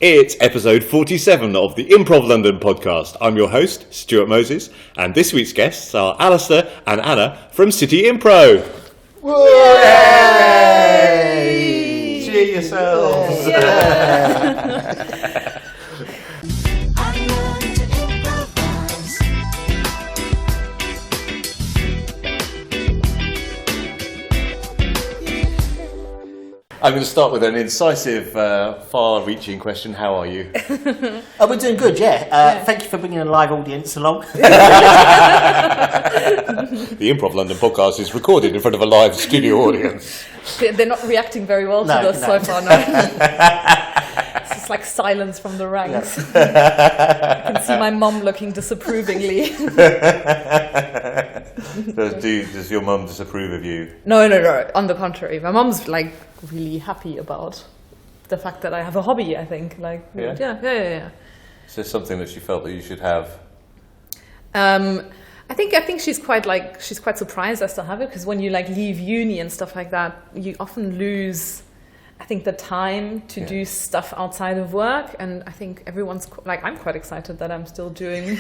It's episode 47 of the Improv London podcast. I'm your host, Stuart Moses, and this week's guests are Alastair and Anna from City Improv. Yay! Cheer yourselves! Yeah. I'm going to start with an incisive, far-reaching question. How are you? Oh, we're doing good, yeah. Thank you for bringing a live audience along. The Improv London podcast is recorded in front of a live studio audience. They're not reacting very well to this so far, no. It's just like silence from the ranks. Yeah. I can see my mum looking disapprovingly. Does your mum disapprove of you? No. On the contrary. My mum's like really happy about the fact that I have a hobby, I think. Like, yeah. Is there something that she felt that you should have? I think she's quite surprised I still have it, because when you like leave uni and stuff like that, you often lose, I think, the time to do stuff outside of work. And I think everyone's like, I'm quite excited that I'm still doing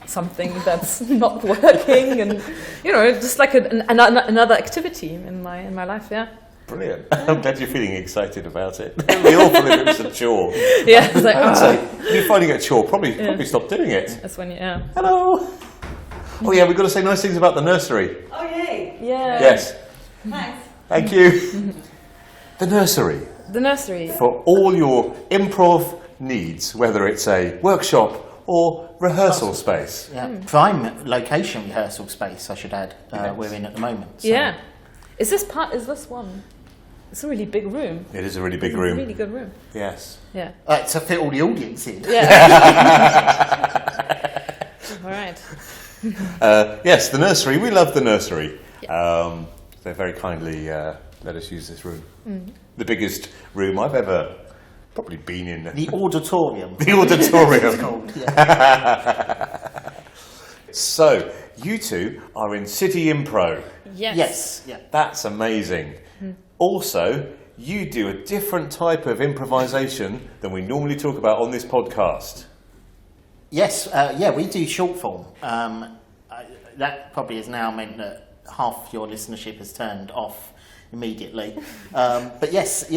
something that's not working, and just like another activity in my life. Yeah. Brilliant. I'm glad you're feeling excited about it. We all feel it was a chore. Yeah. It's like, you're finding it a chore. Probably stop doing it. That's when Hello. Oh yeah, we've got to say nice things about the nursery. Oh yay! Yeah. Yes. Thanks. Thank you. The nursery. The nursery. For all your improv needs, whether it's a workshop or rehearsal space. Yeah. Prime location rehearsal space, I should add, we're in at the moment. So. Yeah. Is this one? It's a really big room. It is a really big room. It's a really good room. Yes. Yeah. To fit all the audience in. Yeah. All right. Yes, the nursery. We love the nursery. Yeah. They very kindly let us use this room. Mm. The biggest room I've ever probably been in. The auditorium. The auditorium. It's called, yeah. So, you two are in City Improv. Yes. Yeah. That's amazing. Mm. Also, you do a different type of improvisation than we normally talk about on this podcast. Yes, we do short form. That probably has now meant that half your listenership has turned off immediately. But yes,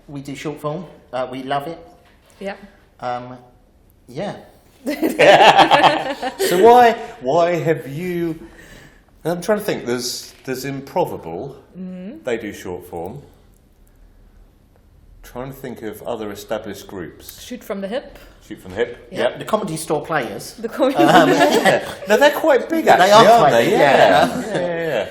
we do short form. We love it. Yeah. So why have you? I'm trying to think. There's Improvable. Mm-hmm. They do short form. Trying to think of other established groups. Shoot from the hip. Yeah. The Comedy Store Players. The comedy. No, they're quite big actually, aren't they? Yeah.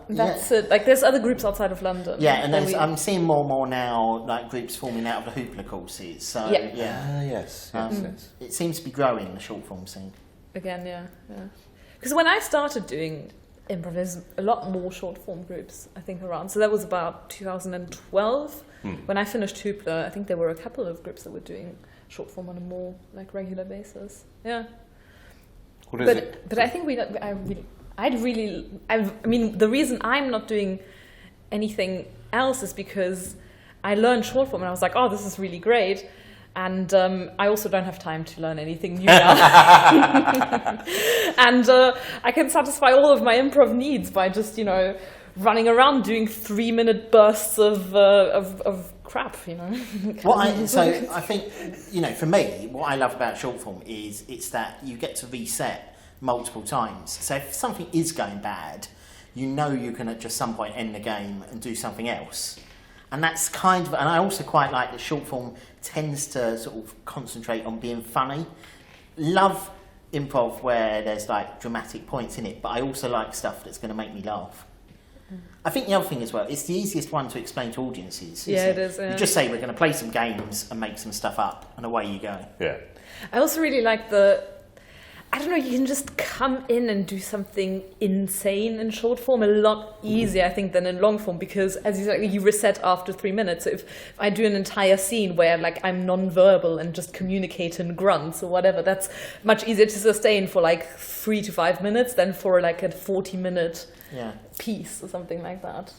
That's it. Like, there's other groups outside of London. Yeah, and I'm seeing more and more now, like groups forming out of the hoopla courses. So yes. It seems to be growing, the short form scene. Again, yeah. Because when I started doing improv, there's a lot more short form groups, I think, around. So that was about 2012. When I finished hoopla, I think there were a couple of groups that were doing short form on a more like regular basis. Yeah. What is it? But I think the reason I'm not doing anything else is because I learned short form and I was like, oh, this is really great. And I also don't have time to learn anything new now. And I can satisfy all of my improv needs by just, running around doing 3-minute bursts of crap, I think, for me, what I love about short form is it's that you get to reset multiple times. So if something is going bad, you can at just some point end the game and do something else. And that's and I also quite like that short form tends to sort of concentrate on being funny. Love improv where there's like dramatic points in it, but I also like stuff that's going to make me laugh. I think the other thing as well, it's the easiest one to explain to audiences. Yeah, it is. You just say we're going to play some games and make some stuff up, and away you go. Yeah. I also really like you can just come in and do something insane in short form a lot easier, I think, than in long form, because as you said, you reset after 3 minutes. So if I do an entire scene where like I'm non-verbal and just communicate in grunts or whatever, that's much easier to sustain for like 3 to 5 minutes than for like a 40-minute piece or something like that.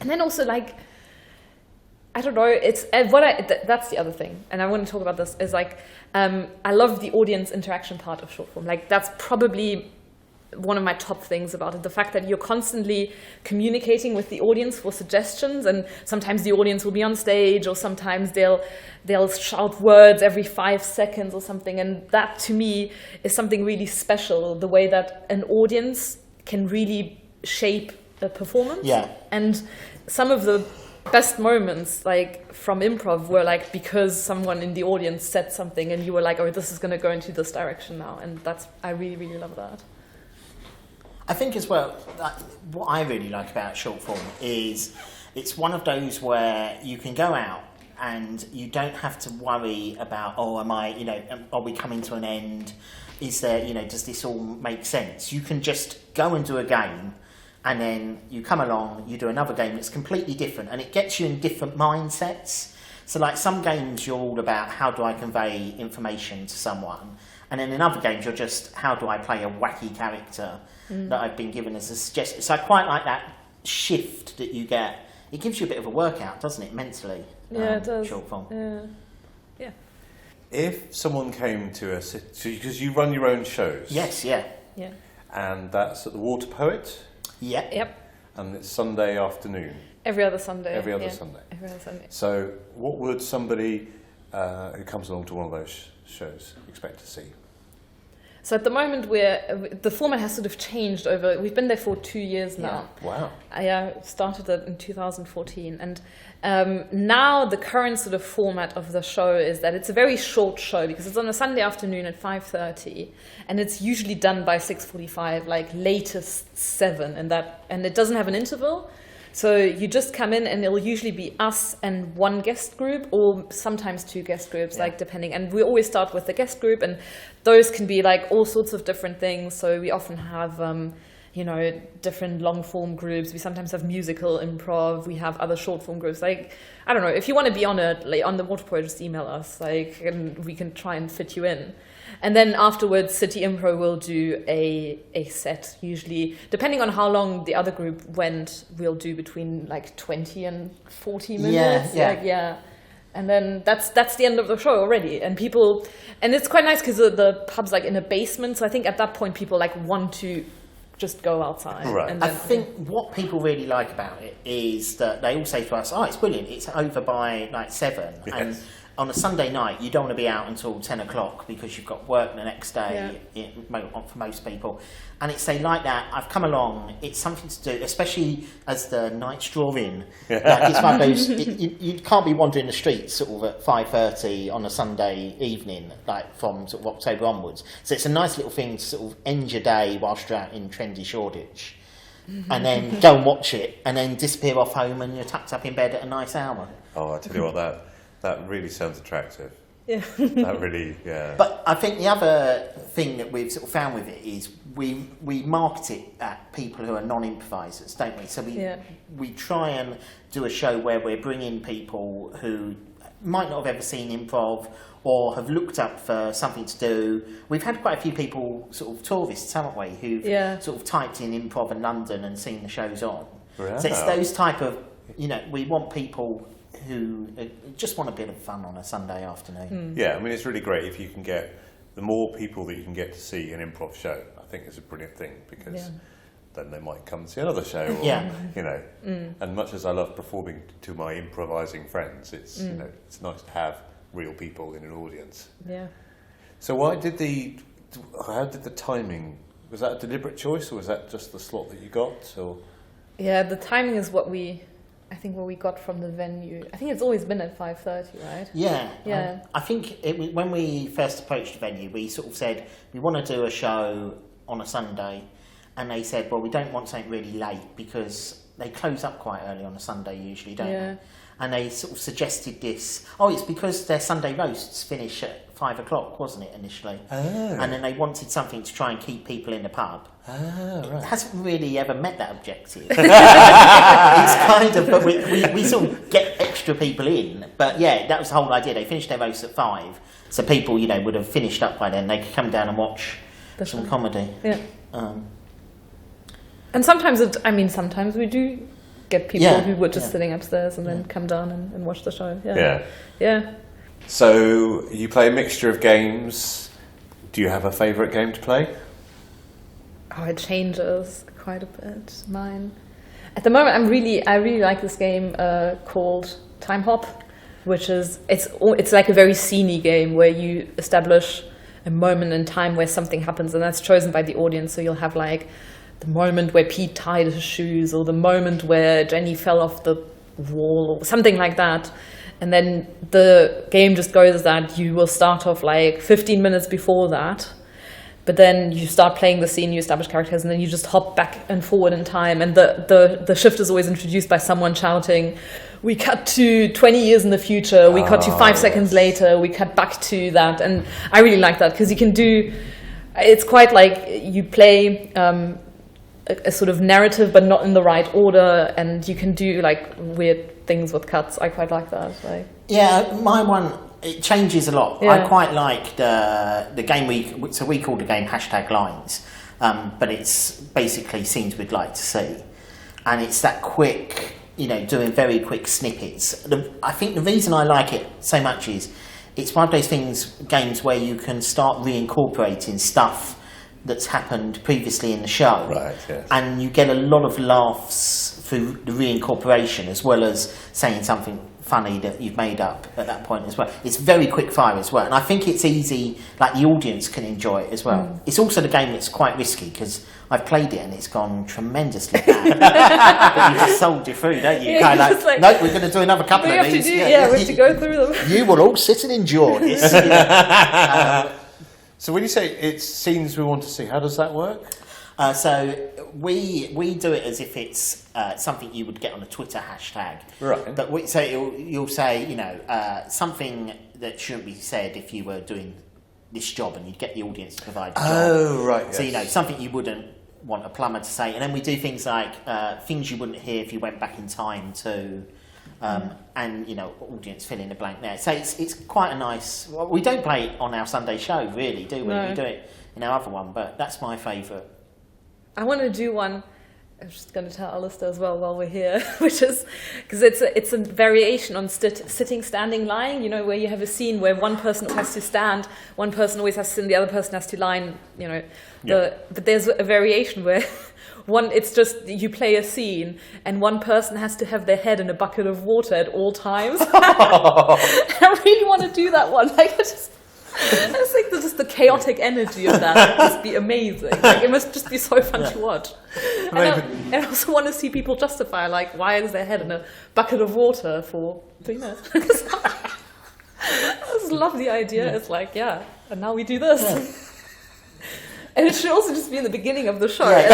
And then also like, I don't know, that's the other thing, and I want to talk about this, is like, I love the audience interaction part of short form. Like that's probably one of my top things about it, the fact that you're constantly communicating with the audience for suggestions, and sometimes the audience will be on stage, or sometimes they'll shout words every 5 seconds or something, and that to me is something really special, the way that an audience can really shape a performance. Yeah. And some of the best moments like from improv were like because someone in the audience said something and you were like, oh, this is going to go into this direction now, and I really, really love that. I think as well, what I really like about short form is it's one of those where you can go out and you don't have to worry about, oh, are we coming to an end? Is there, does this all make sense? You can just go and do a game, and then you come along, you do another game that's completely different, and it gets you in different mindsets. So like some games you're all about how do I convey information to someone, and then in other games you're just how do I play a wacky character that I've been given as a suggestion. So I quite like that shift that you get. It gives you a bit of a workout, doesn't it, mentally? Yeah, it does. Short form. Yeah. If someone came to because you run your own shows. Yes, yeah. Yeah. And that's at the Water Poet. Yeah. Yep. And it's Sunday afternoon. Every other Sunday. Every other Sunday. Every other Sunday. So what would somebody who comes along to one of those shows expect to see? So at the moment, the format has sort of changed over. We've been there for 2 years now. Yeah. Wow. I started it in 2014, and now the current sort of format of the show is that it's a very short show because it's on a Sunday afternoon at 5:30, and it's usually done by 6:45, like latest 7, and it doesn't have an interval. So you just come in and it'll usually be us and one guest group, or sometimes 2 guest groups, like depending. And we always start with the guest group, and those can be like all sorts of different things. So we often have, different long form groups. We sometimes have musical improv. We have other short form groups. Like, I don't know, if you want to be on on the Water Poet, just email us, and we can try and fit you in. And then afterwards, City Improv will do a set, usually, depending on how long the other group went, we'll do between like 20 and 40 minutes. Yeah. And then that's the end of the show already. And it's quite nice because the pub's like in a basement. So I think at that point, people like want to just go outside. Right. And then, I think what people really like about it is that they all say to us, oh, it's brilliant, it's over by like 7. Yes. And on a Sunday night, you don't want to be out until 10 o'clock because you've got work the next day, for most people. And it's like that, I've come along, it's something to do, especially as the nights draw in. Like it's one of those, you can't be wandering the streets sort of at 5:30 on a Sunday evening, like from sort of October onwards. So it's a nice little thing to sort of end your day whilst you're out in trendy Shoreditch. And then go and watch it, and then disappear off home, and you're tucked up in bed at a nice hour. Oh, I tell you what, that really sounds attractive. Yeah. That really, yeah. But I think the other thing that we've sort of found with it is we market it at people who are non-improvisers, don't we? So we try and do a show where we're bringing people who might not have ever seen improv or have looked up for something to do. We've had quite a few people, sort of tourists, haven't we, who've sort of typed in improv in London and seen the shows on. Wow. So it's those type of, we want people who just want a bit of fun on a Sunday afternoon. Yeah, I mean, it's really great if you can get, the more people that you can get to see an improv show, I think is a brilliant thing, because then they might come and see another show, or, and much as I love performing to my improvising friends, it's, it's nice to have real people in an audience. Yeah. So how did the timing, was that a deliberate choice, or was that just the slot that you got, or? Yeah, the timing is what we got from the venue. I think it's always been at 5:30, right? Yeah. I think when we first approached the venue, we sort of said, we want to do a show on a Sunday. And they said, well, we don't want something really late because they close up quite early on a Sunday usually, don't they? And they sort of suggested this, it's because their Sunday roasts finish at 5 o'clock, wasn't it, initially? Oh. And then they wanted something to try and keep people in the pub. Oh, right. It hasn't really ever met that objective. It's kind of, but we sort of get extra people in. But yeah, that was the whole idea. They finished their roasts at 5. So people, would have finished up by then. They could come down and watch some comedy. Yeah. And sometimes we do get people who were just sitting upstairs and then come down and watch the show. Yeah. So you play a mixture of games. Do you have a favourite game to play? Oh, it changes quite a bit. Mine. At the moment, I really like this game called Time Hop, which is it's like a very sceney game where you establish a moment in time where something happens, and that's chosen by the audience. So you'll have like the moment where Pete tied his shoes, or the moment where Jenny fell off the wall, or something like that. And then the game just goes that you will start off like 15 minutes before that, but then you start playing the scene, you establish characters, and then you just hop back and forward in time. And the shift is always introduced by someone shouting, "We cut to 20 years in the future, we cut to 5 seconds later, we cut back to that." And I really like that, because you can do, it's quite like you play a sort of narrative, but not in the right order, and you can do like weird things with cuts. I quite like that. Yeah, my one, it changes a lot. Yeah. I quite like the game we call the game #Lines, but it's basically scenes we'd like to see, and it's that quick, doing very quick snippets. I think the reason I like it so much is it's one of those games where you can start reincorporating stuff that's happened previously in the show, right? Yes. And you get a lot of laughs through the reincorporation, as well as saying something funny that you've made up at that point as well. It's very quick fire as well, and I think it's easy, like the audience can enjoy it as well. It's also the game that's quite risky, because I've played it and it's gone tremendously bad. But you just soldier through, don't you? Yeah, kind of like, nope, we're going to do another couple of these. We have to go through them. You will all sit and endure this. So when you say it's scenes we want to see, how does that work? So we do it as if it's something you would get on a Twitter hashtag. Right. But you'll say, something that shouldn't be said if you were doing this job, and you'd get the audience to provide the job. Oh, right. So, yes. Something you wouldn't want a plumber to say. And then we do things like things you wouldn't hear if you went back in time to... and audience fill in the blank there. So it's quite a nice. Well, we don't play it on our Sunday show, really, do we? No. We do it in our other one, but that's my favourite. I want to do one. I'm just going to tell Alastair as well while we're here, which is because it's a variation on sitting, standing, lying. Where you have a scene where one person has to stand, one person always has to sit, and the other person has to lie. But there's a variation where. It's just you play a scene and one person has to have their head in a bucket of water at all times. I really want to do that one. I just think just the chaotic energy of that would just be amazing. It must just be so fun to watch. And I also want to see people justify, why is their head in a bucket of water for 3 minutes? I just love the idea. It's and now we do this. Yeah. And it should also just be in the beginning of the show. Yeah.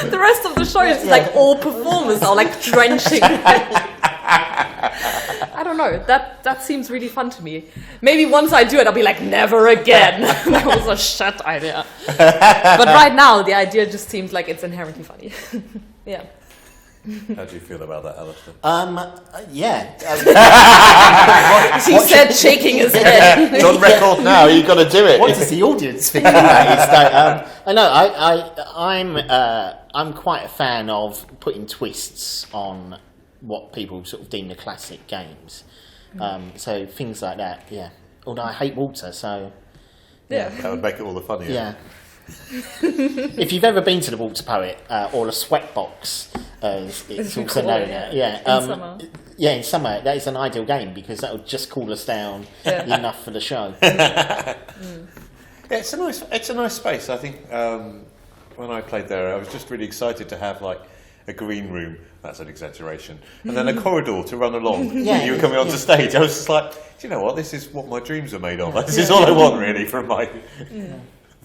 The rest of the show is all performers are drenching. I don't know. That seems really fun to me. Maybe once I do it, I'll be like, never again. That was a shit idea. But right now, the idea just seems like it's inherently funny. Yeah. How do you feel about that, Alastair? Yeah. He said, shaking his head. It's on record now. You've got to do it. What does the audience think? I know. I'm quite a fan of putting twists on what people sort of deem the classic games. So things like that. Yeah. Although I hate water, so yeah, that would make it all the funnier. Yeah. If you've ever been to the Water Poet or a sweat box, as it's also known, in summer. Yeah, in summer that is an ideal game because that would just cool us down enough for the show. Yeah, it's a nice space. I think when I played there, I was just really excited to have a green room. That's an exaggeration, and then a corridor to run along. When you were coming onto stage, I was just like, do you know what? This is what my dreams are made of. This is all I want really from my.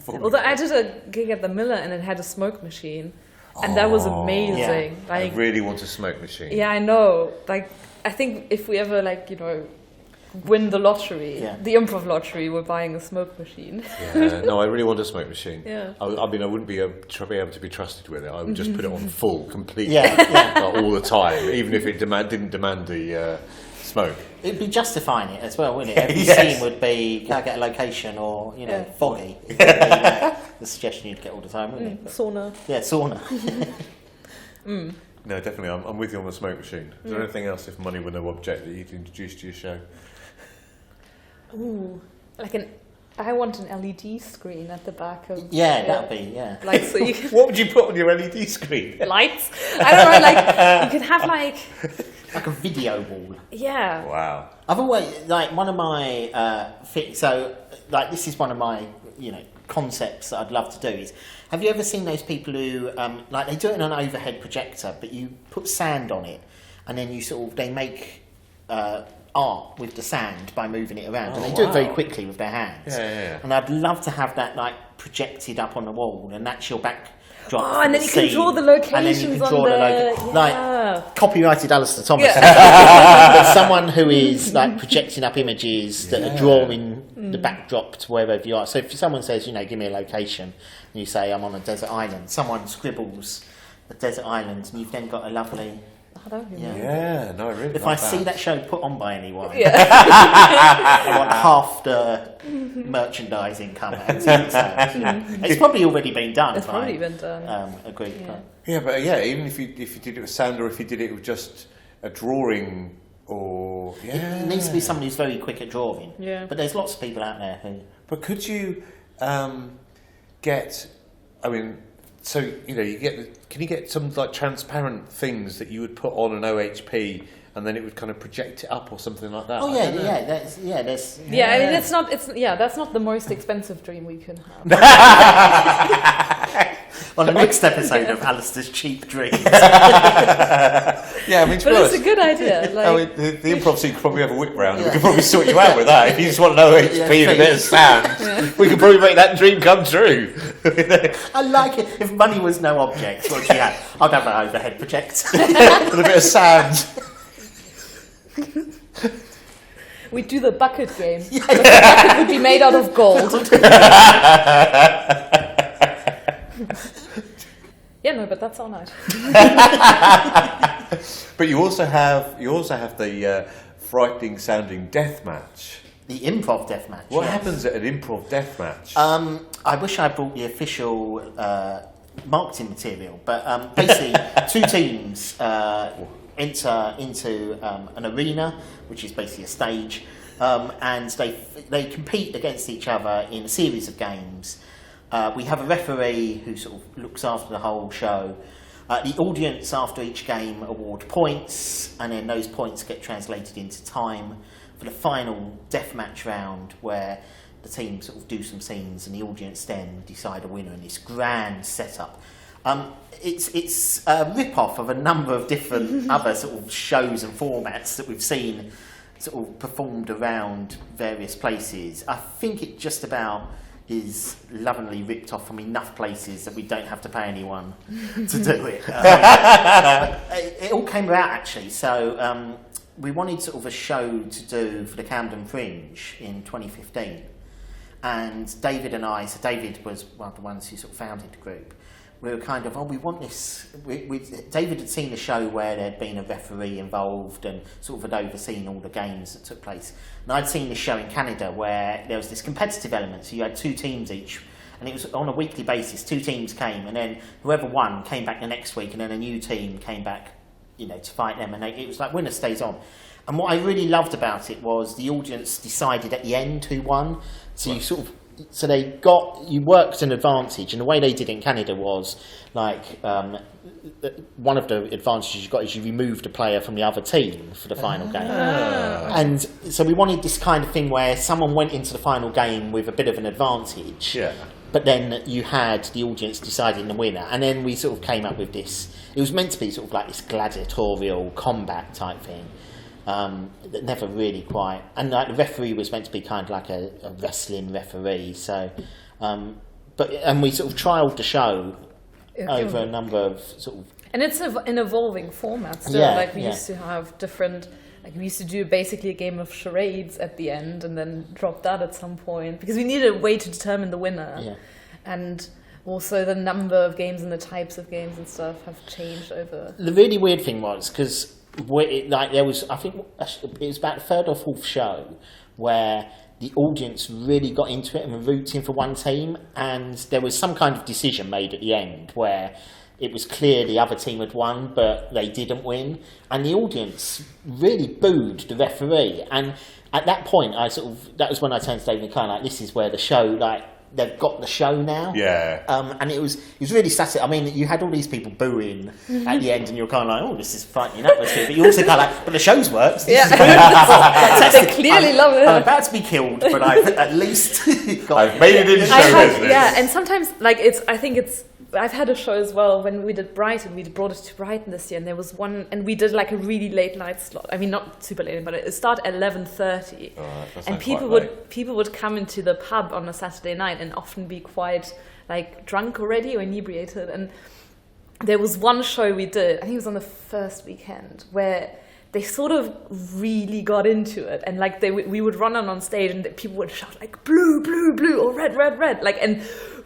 Although I did a gig at the Miller and it had a smoke machine, and that was amazing. Yeah. I really want a smoke machine. Yeah, I know. I think if we ever win the lottery, the Improv lottery, we're buying a smoke machine. Yeah, no, I really want a smoke machine. Yeah. I wouldn't be able to be trusted with it. I would just put it on full, completely, all the time, even if it didn't demand the smoke. It'd be justifying it as well, wouldn't it? Every scene would be, can I get a location or, foggy. It would be the suggestion you'd get all the time, wouldn't it? Sauna. Yeah, sauna. No, definitely. I'm with you on the smoke machine. Is there anything else, if money were no object, that you'd introduce to your show? Ooh, I want an LED screen at the back of. Yeah, that'd be Like so you can What would you put on your LED screen? lights. I don't know. Like you could have like a video wall. yeah. Wow. I've always one of my this is one of my concepts that I'd love to do is, have you ever seen those people who they do it on an overhead projector, but you put sand on it and then they make art with the sand by moving it around, and they do it very quickly with their hands. Yeah. And I'd love to have that projected up on the wall, and that's your backdrop. Oh, and then you can draw the locations on the copyrighted Alastair Thomas. But someone who is projecting up images that are drawing the backdrop to wherever you are. So if someone says, give me a location, and you say I'm on a desert island, someone scribbles a desert island, and you've then got a lovely. Yeah, no, I really. If like I see that show put on by anyone, Yeah. I want half the merchandising come out. It's probably already been done. It's probably been done. Agreed. Yeah, but even if you did it with sand, or if you did it with just a drawing, or it needs to be someone who's very quick at drawing. Yeah. But there's lots of people out there who. But could you get? I mean. So can you get some transparent things that you would put on an OHP and then it would kind of project it up or something like that? Oh I mean, that's not the most expensive dream we can have. On the next episode of Alastair's Cheap Dreams. Yeah, I mean, but it's a good idea. The improv scene could probably have a whip round. We could probably sort you out with that. If you just want an OHP and a bit of sand, we could probably make that dream come true. I like it. If money was no object, what do you have? I'd have an overhead projector. With a bit of sand. We'd do the bucket game. The bucket would be made out of gold. Yeah, no, but that's all nice. But you also have the frightening sounding death match. The improv death match. What happens at an improv death match? I wish I brought the official marketing material, but basically 2 teams enter into an arena, which is basically a stage, and they compete against each other in a series of games. We have a referee who sort of looks after the whole show. The audience after each game award points, and then those points get translated into time for the final deathmatch round, where the team sort of do some scenes and the audience then decide a winner in this grand setup. It's a rip-off of a number of different other sort of shows and formats that we've seen sort of performed around various places. I think it just about is lovingly ripped off from enough places that we don't have to pay anyone to do it. It all came about actually. So we wanted sort of a show to do for the Camden Fringe in 2015, and David and I. So David was one of the ones who sort of founded the group. We were kind of, we want this. David had seen a show where there'd been a referee involved and sort of had overseen all the games that took place. And I'd seen this show in Canada where there was this competitive element. So you had 2 teams each, and it was on a weekly basis. 2 teams came, and then whoever won came back the next week, and then a new team came back, to fight them. And it was like winner stays on. And what I really loved about it was the audience decided at the end who won. So you sort of. So you worked an advantage, and the way they did it in Canada was one of the advantages you got is you removed a player from the other team for the final game. And so we wanted this kind of thing where someone went into the final game with a bit of an advantage, but then you had the audience deciding the winner, and then we sort of came up with this. It was meant to be sort of like this gladiatorial combat type thing. That never really quite, and the referee was meant to be kind of like a wrestling referee. So, and we sort of trialled the show over a number of sort of. And it's an evolving format still. We used to have different. We used to do basically a game of charades at the end, and then drop that at some point because we needed a way to determine the winner. Yeah. And also the number of games and the types of games and stuff have changed over. The really weird thing was because. There was, I think it was about the 3rd or 4th show where the audience really got into it and were rooting for one team, and there was some kind of decision made at the end where it was clear the other team had won, but they didn't win, and the audience really booed the referee. And at that point, that was when I turned to David and kind of like, this is where the show, like, they've got the show now. Yeah. And it was really static. I mean, you had all these people booing at the end, and you're kind of like, oh, this is frightening atmosphere. But you also kind of like, but the show's worked. Yeah. They clearly love it. I'm about to be killed, but I've at least I've made it in show business. Yeah, and sometimes like I've had a show as well when we did Brighton. We brought it to Brighton this year, and there was one, and we did like a really late night slot. I mean, not super late, but it started at 11:30, and people would come into the pub on a Saturday night and often be quite like drunk already or inebriated. And there was one show we did, I think it was on the first weekend, where they sort of really got into it, and like we would run on stage, and people would shout like blue, blue, blue, or red, red, red, like, and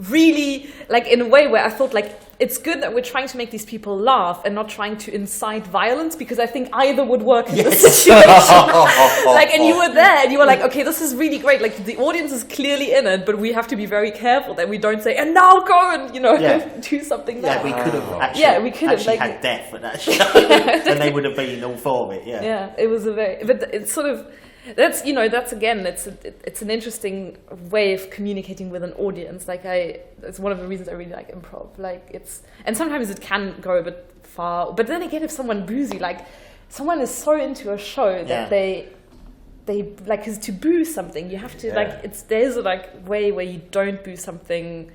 really like in a way where I thought like it's good that we're trying to make these people laugh and not trying to incite violence, because I think either would work in this situation. Like, and you were there, and you were like, okay, this is really great. Like the audience is clearly in it, but we have to be very careful that we don't say, and now go and do something. Yeah, we could have actually like, had death at that show, and they would have been all for it. Yeah. Yeah, it was but it's sort of. That's again, it's an interesting way of communicating with an audience. Like it's one of the reasons I really like improv. Like and sometimes it can go a bit far, but then again, if someone boos you, like someone is so into a show that they like, because to boo something, you have to there's a like way where you don't boo something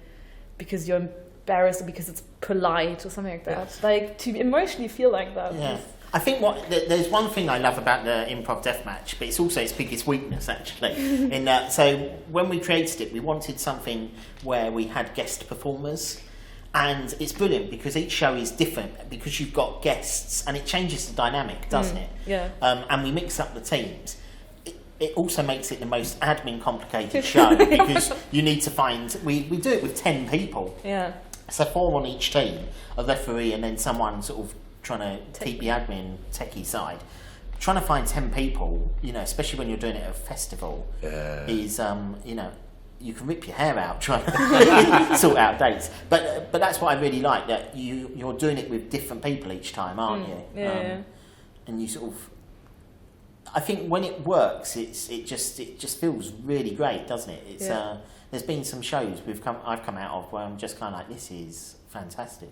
because you're embarrassed or because it's polite or something like that. Yeah. Like to emotionally feel like that. Yeah. I think there's one thing I love about the improv deathmatch, but it's also its biggest weakness actually. In that, so when we created it, we wanted something where we had guest performers, and it's brilliant because each show is different because you've got guests, and it changes the dynamic, doesn't it? Yeah. And we mix up the teams. It also makes it the most admin complicated show because you need to find. We do it with 10 people. Yeah. So 4 on each team, a referee, and then someone sort of trying to keep the admin techie side. Trying to find 10 people, especially when you're doing it at a festival, is you can rip your hair out trying to sort out dates. But that's what I really like, that you're doing it with different people each time, aren't you? Yeah. And you sort of, I think when it works, it just feels really great, doesn't it? It's there's been some shows I've come out of where I'm just kind of like, this is fantastic.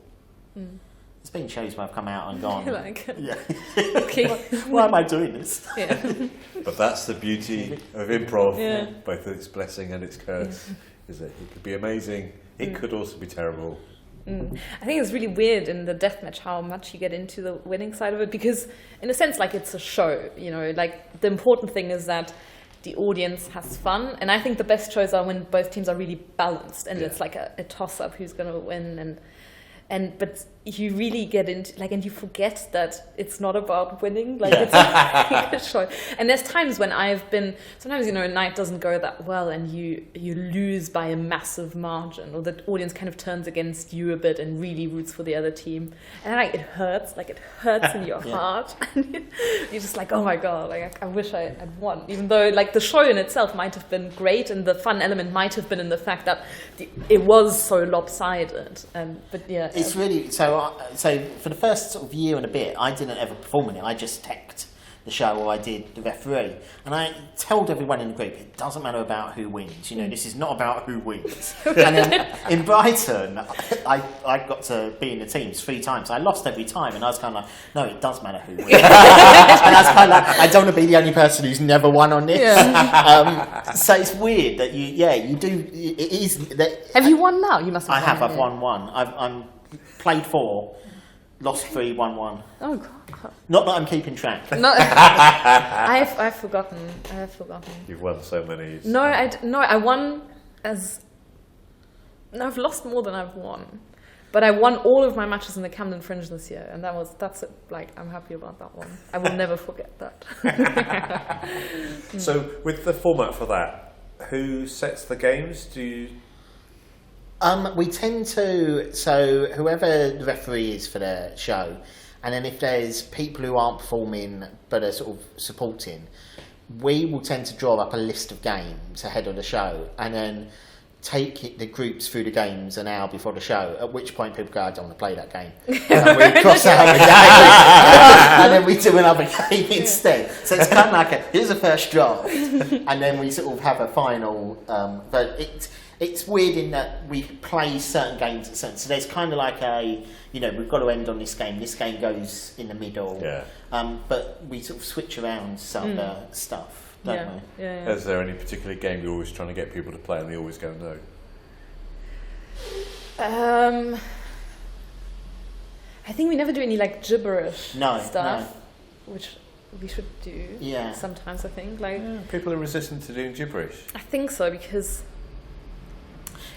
There's been shows where I've come out and gone, okay, why am I doing this? Yeah. But that's the beauty of improv, both its blessing and its curse, is that it could be amazing, it could also be terrible. I think it's really weird in the deathmatch how much you get into the winning side of it, because in a sense, like, it's a show, like the important thing is that the audience has fun, and I think the best shows are when both teams are really balanced, and it's like a toss-up who's going to win, but you really get into and you forget that it's not about winning. Like it's a show. And there's times when sometimes a night doesn't go that well, and you lose by a massive margin, or the audience kind of turns against you a bit and really roots for the other team, and it hurts in your heart, and you're just like, oh my god, I wish I had won, even though the show in itself might have been great, and the fun element might have been in the fact that it was so lopsided. But yeah, it's really so for the first sort of year and a bit, I didn't ever perform in it. I just teched the show, or I did the referee, and I told everyone in the group, it doesn't matter about who wins. This is not about who wins. And then in Brighton, I got to be in the teams 3 times. I lost every time, and I was kind of like, no, it does matter who wins. And I was kind of like, I don't want to be the only person who's never won on this. Yeah. So it's weird that you do. It is. Have you won now? You must have. I have. I've won 1. I'm played 4. Lost 3, won 1. Oh God! Not that I'm keeping track. No, I've forgotten. You've won so many. I won I've lost more than I've won, but I won all of my matches in the Camden Fringe this year, and that's it. I'm happy about that one. I will never forget that. So with the format for that, who sets the games? We tend to, so whoever the referee is for the show, and then if there's people who aren't performing but are sort of supporting, we will tend to draw up a list of games ahead of the show, and then take the groups through the games an hour before the show, at which point people go, I don't want to play that game. And we cross out the game, and then we do another game instead. So it's kind of like here's a first draft, and then we sort of have a final, but it's weird in that we play certain games at certain, so there's kind of like we've got to end on this game goes in the middle, but we sort of switch around some stuff. Yeah. Is there any particular game you're always trying to get people to play and they always go no? I think we never do any like gibberish stuff, no. which we should do sometimes. I think people are resistant to doing gibberish. I think so, because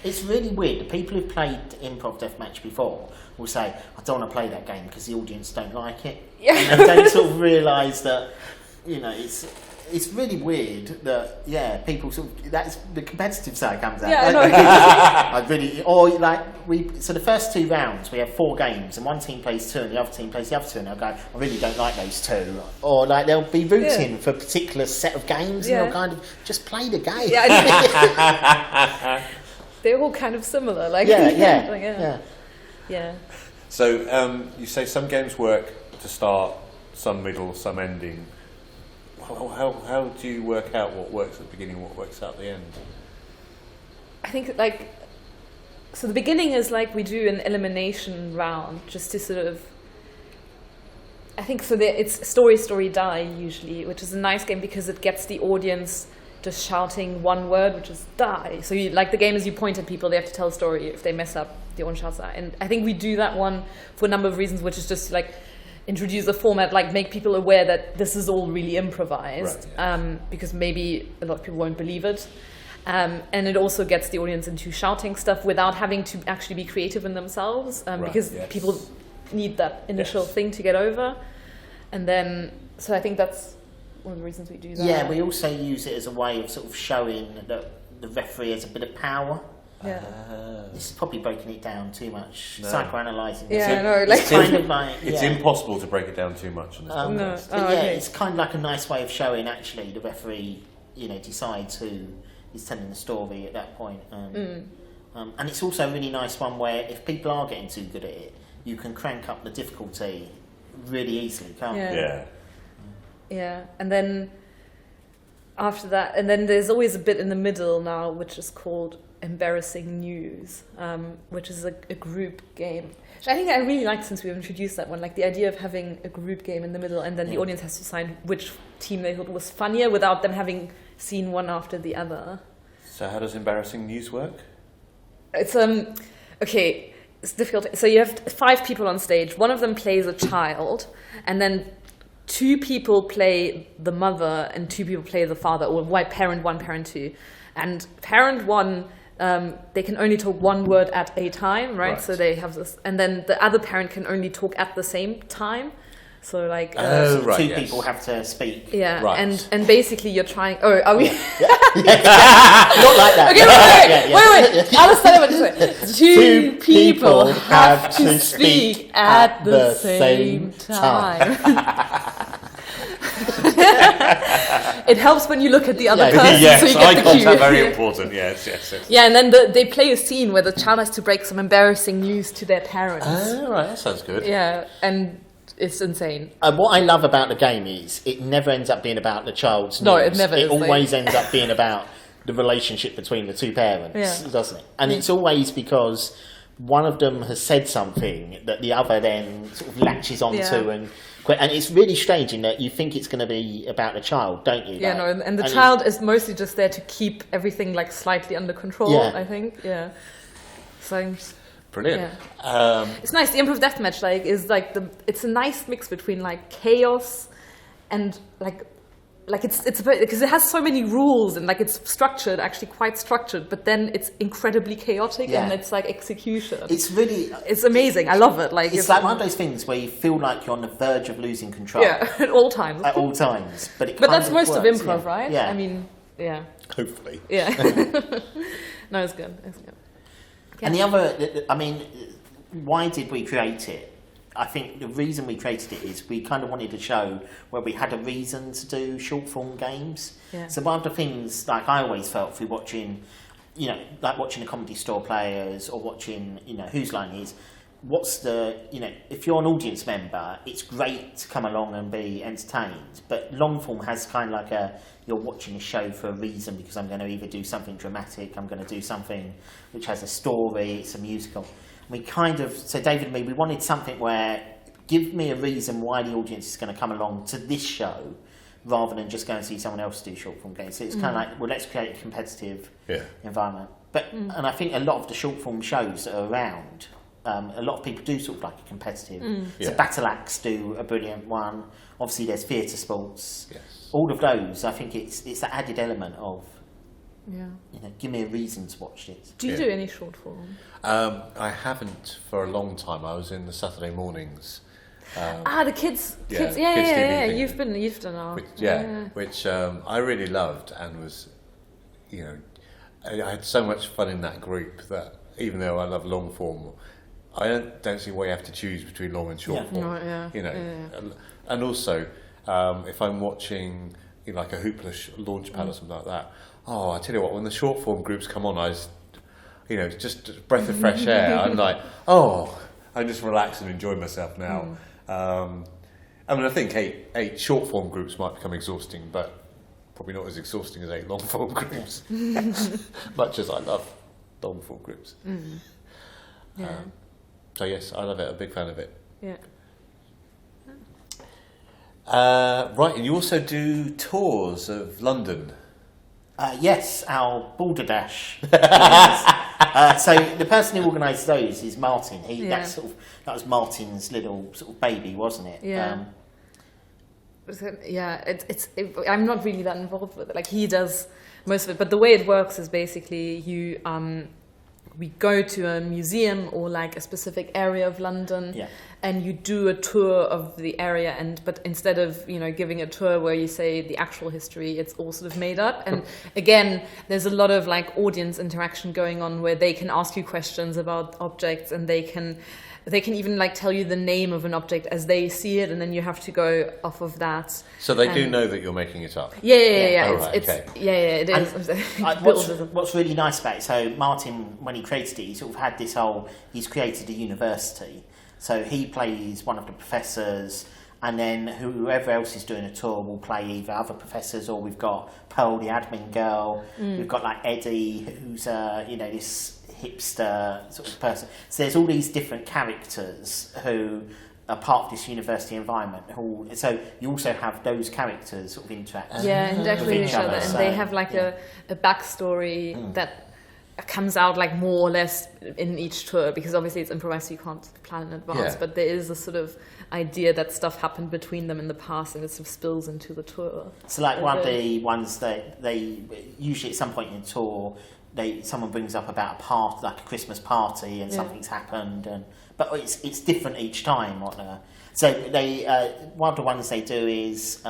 it's really weird. The people who've played Improv Deathmatch before will say, I don't want to play that game because the audience don't like it. Yeah. And they don't sort of realise that, it's really weird that people sort of, that's the competitive side comes out. Yeah, So the first 2 rounds we have 4 games and one team plays 2 and the other team plays the other 2, and they'll go, I really don't like those 2, or like they'll be rooting for a particular set of games and they'll kind of just play the game. They're all kind of similar, So you say some games work to start, some middle, some ending. How do you work out what works at the beginning and what works out at the end? I think so the beginning is we do an elimination round just to sort of, I think so it's story die usually, which is a nice game because it gets the audience just shouting one word, which is die. So the game is you point at people, they have to tell a story. If they mess up, the audience shouts die. And I think we do that one for a number of reasons, which is just introduce a format, make people aware that this is all really improvised, because maybe a lot of people won't believe it. And it also gets the audience into shouting stuff without having to actually be creative in themselves, because people need that initial thing to get over. And then, so I think that's one of the reasons we do that. Yeah, we also use it as a way of sort of showing that the referee has a bit of power. Yeah. This is probably breaking it down too much. Psychoanalyzing. It's kind of it's impossible to break it down too much on this podcast. It's kind of like a nice way of showing actually the referee, decides who is telling the story at that point. And it's also a really nice one where if people are getting too good at it, you can crank up the difficulty really easily, can't you? Yeah, and then after that, and then there's always a bit in the middle now, which is called Embarrassing News, which is a group game, which I think I really liked since we've introduced that one, the idea of having a group game in the middle, and then the audience has to decide which team they thought was funnier without them having seen one after the other. So how does Embarrassing News work? It's okay, it's difficult. So you have 5 people on stage. One of them plays a child, and then 2 people play the mother and 2 people play the father, or parent 1, parent 2. And parent 1, they can only talk one word at a time, right? So they have this, and then the other parent can only talk at the same time. So 2 people have to speak. Yeah, and basically you're trying. Oh, are we? Not like that. Okay, wait. Alastair, what to say? 2 people have to speak at the same time. It helps when you look at the other person, so you get the cue. Very important. Yes. Yeah, and then they play a scene where the child has to break some embarrassing news to their parents. Oh, right, that sounds good. Yeah, and it's insane. What I love about the game is it never ends up being about the child's news. No, it never is. It always ends up being about the relationship between the 2 parents, doesn't it? And it's always because one of them has said something that the other then sort of latches onto and it's really strange in that you think it's going to be about the child, don't you? And the child is mostly just there to keep everything slightly under control, I think. Yeah. So brilliant. Yeah. It's nice. The Improv Deathmatch is it's a nice mix between chaos and it's because it has so many rules and it's structured, actually quite structured, but then it's incredibly chaotic and it's execution. It's amazing. I love it. It's one of those things where you feel like you're on the verge of losing control. Yeah, at all times. But that's most of improv, right? Yeah. I mean, yeah. Hopefully. Yeah. No, it's good. It's good. And the other, why did we create it? I think the reason we created it is we kind of wanted to show where we had a reason to do short form games. Yeah. So one of the things, I always felt through watching you know, like watching a Comedy Store Players or watching, you know, Whose Line Is, what's the, you know, if you're an audience member, it's great to come along and be entertained, but long form has kind of like you're watching a show for a reason, because I'm going to either do something dramatic, I'm going to do something which has a story, it's a musical. We kind of, so David and me, we wanted something where, give me a reason why the audience is going to come along to this show, rather than just go and see someone else do short form games. So it's kind of like, well, let's create a competitive environment. But and I think a lot of the short form shows that are around, a lot of people do sort of like a competitive. So Battle Axe do a brilliant one. Obviously, there's theatre sports. Yes. All of those, I think it's that added element of, Yeah. you know, give me a reason to watch it. Do you do any short form? I haven't for a long time. I was in the Saturday mornings. The kids. Yeah, Kids kids TV thing. You've done all. Which I really loved, and was, you know, I had so much fun in that group that even though I love long form, I don't see why you have to choose between long and short form. No, you know, and also if I'm watching, you know, like a Hoopla launch pad or something like that. Oh, I tell you what, when the short form groups come on, you know, just a breath of fresh air. I'm like, I just relax and enjoy myself now. I mean, I think eight short form groups might become exhausting, but probably not as exhausting as 8 long form groups. Much as I love long form groups. So yes, I love it. I'm a big fan of it. Yeah. Right, and you also do tours of London. Yes, our Border Dash. So the person who organised those is Martin. That was Martin's little sort of baby, wasn't it? Yeah. I'm not really that involved with it. Like, he does most of it, but the way it works is basically we go to a museum or like a specific area of London, and you do a tour of the area. But instead of, you know, giving a tour where you say the actual history, it's all sort of made up. And again, there's a lot of like audience interaction going on where they can ask you questions about objects, and they can even like tell you the name of an object as they see it, and then you have to go off of that. So they do know that you're making it up. Yeah. It is. What's really nice about it, so Martin, when he created it, he sort of had this he's created a university. So he plays one of the professors, and then whoever else is doing a tour will play either other professors, or we've got Pearl, the admin girl. We've got like Eddie, who's this hipster sort of person. So there's all these different characters who are part of this university environment. So you also have those characters sort of interact with each other, and they have like a backstory that comes out like more or less in each tour, because obviously it's improvised, so you can't plan in advance. But there is a sort of idea that stuff happened between them in the past, and it sort of spills into the tour. So like one of the ones that they usually at some point in the tour, someone brings up about a party, like a Christmas party, and something's happened, but it's different each time. So one of the ones they do is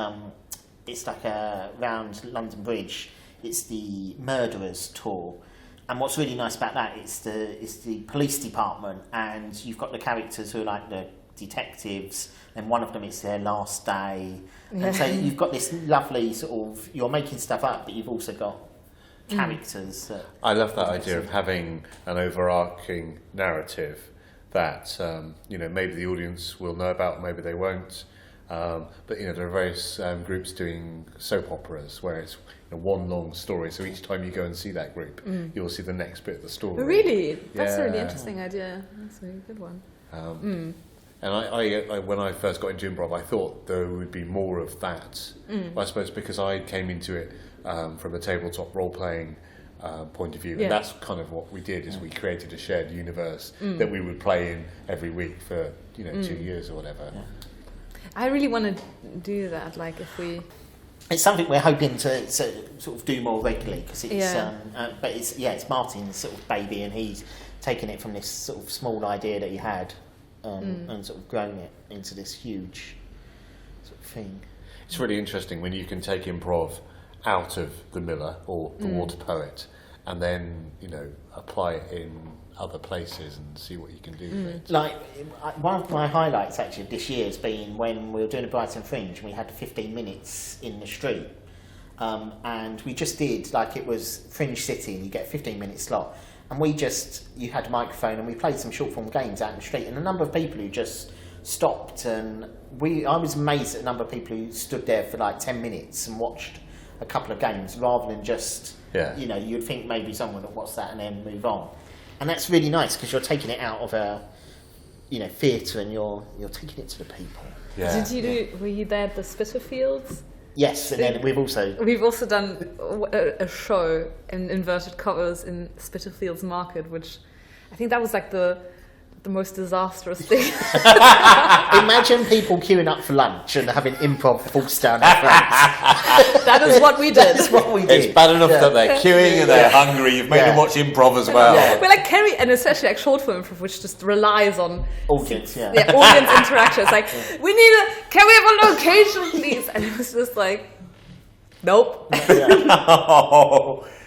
it's like around London Bridge. It's the Murderers tour, and what's really nice about that is the police department, and you've got the characters who are like the detectives, and one of them is their last day, and so you've got this lovely sort of, you're making stuff up, but you've also got characters. I love that idea of having an overarching narrative that maybe the audience will know about, maybe they won't. But there are various groups doing soap operas where it's one long story. So each time you go and see that group, you'll see the next bit of the story. Really, that's a really interesting idea. That's a good one. And I when I first got into improv, I thought there would be more of that. I suppose because I came into it from a tabletop role-playing point of view, and that's kind of what we did. Is we created a shared universe that we would play in every week for 2 years or whatever. I really want to do that. Like, it's something we're hoping to sort of do more regularly, because it's but it's Martin's sort of baby, and he's taken it from this sort of small idea that he had and sort of grown it into this huge sort of thing. It's really interesting when you can take improv out of the Miller or the Water Poet, and then apply it in other places and see what you can do with it. Like, one of my highlights actually of this year has been when we were doing a Brighton Fringe, and we had 15 minutes in the street, and we just did, like, it was Fringe City, and you get a 15-minute slot, and you had a microphone, and we played some short form games out in the street, and a number of people who just stopped, and I was amazed at the number of people who stood there for like 10 minutes and watched a couple of games, rather than just, you'd think maybe someone would watch that and then move on. And that's really nice, because you're taking it out of a, theatre, and you're taking it to the people. Yeah. Were you there at the Spitalfields? Yes, and then we've also done a show in inverted commas in Spitalfields Market, which I think that was like the most disastrous thing. Imagine people queuing up for lunch and having improv forced down their throats. That is what we did. That's what we did. It's bad enough that they're queuing and they're hungry. You've made them watch improv as well. Yeah. We're like Kerry, and especially like short form improv, which just relies on audience, audience interaction. It's like, can we have a location, please? And it was just like, nope.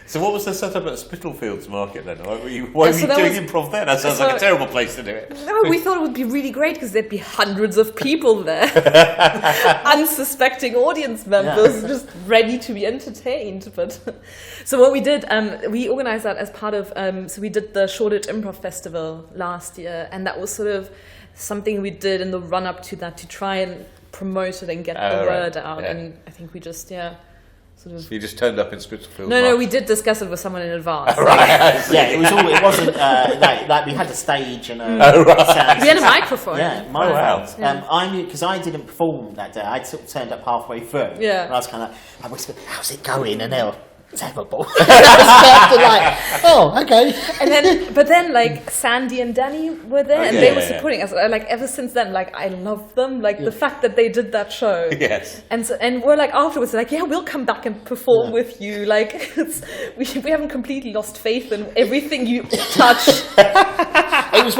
So what was the setup at Spitalfields Market then? Why were you doing improv there? That sounds like a terrible place to do it. No, we thought it would be really great because there'd be hundreds of people there. Unsuspecting audience members just ready to be entertained. But so what we did, we organised that as part of, so we did the Shoreditch Improv Festival last year, and that was sort of something we did in the run-up to that to try and promote it and get the word out. Yeah. And I think we just, So you just turned up in Spitalfields? No, we did discuss it with someone in advance. It wasn't like we had a stage and we had a microphone. Because I didn't perform that day. I sort of turned up halfway through. Yeah. And I was kind of like, I whispered, "How's it going?" And they were terrible. Like, oh, okay. But then like Sandy and Danny were there, and they were supporting us. Like ever since then, like I love them. Like the fact that they did that show. Yes. And we're like afterwards, like we'll come back and perform with you. Like we haven't completely lost faith in everything you touch. It was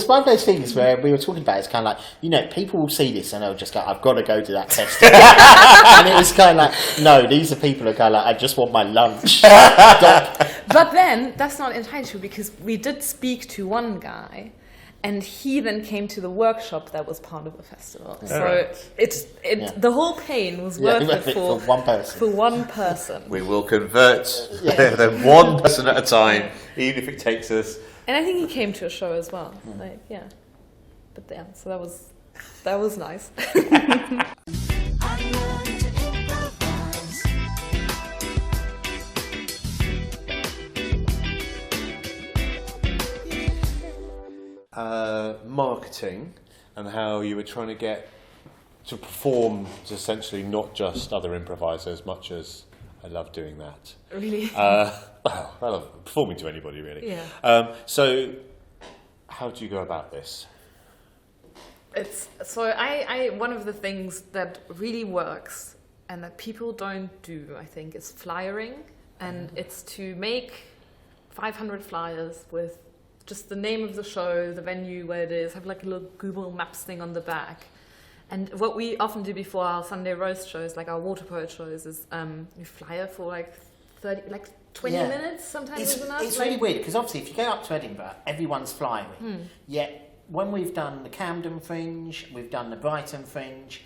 one of those things where we were talking about. It's kind of like, people will see this and they'll just go, "I've got to go to that festival." And it was kind of like, no, these are people who are kind of like, "I just want my lunch." But then that's not entirely true, because we did speak to one guy, and he then came to the workshop that was part of the festival. So the whole pain was worth it for one person. For one person. We will convert them one person at a time, even if it takes us. And I think he came to a show as well. But so that was nice. Marketing, and how you were trying to get to perform to essentially not just other improvisers, much as I love doing that. Really? I love performing to anybody, really. Yeah. So how do you go about this? I one of the things that really works and that people don't do, I think, is flyering, and it's to make 500 flyers with just the name of the show, the venue where it is, have like a little Google Maps thing on the back. And what we often do before our Sunday roast shows, like our water poet shows, is we flyer for like 20 minutes sometimes is enough. It's really weird, because obviously if you go up to Edinburgh, everyone's flying. Yet when we've done the Camden Fringe, we've done the Brighton Fringe,